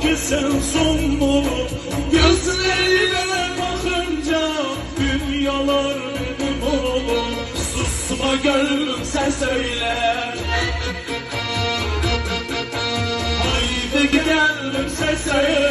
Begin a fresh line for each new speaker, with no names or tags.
ki sensin oğlum. Gözlerine bakınca dünyalar benim oğlum. Susma gönlümse söyle. Haydi gidelim söyle.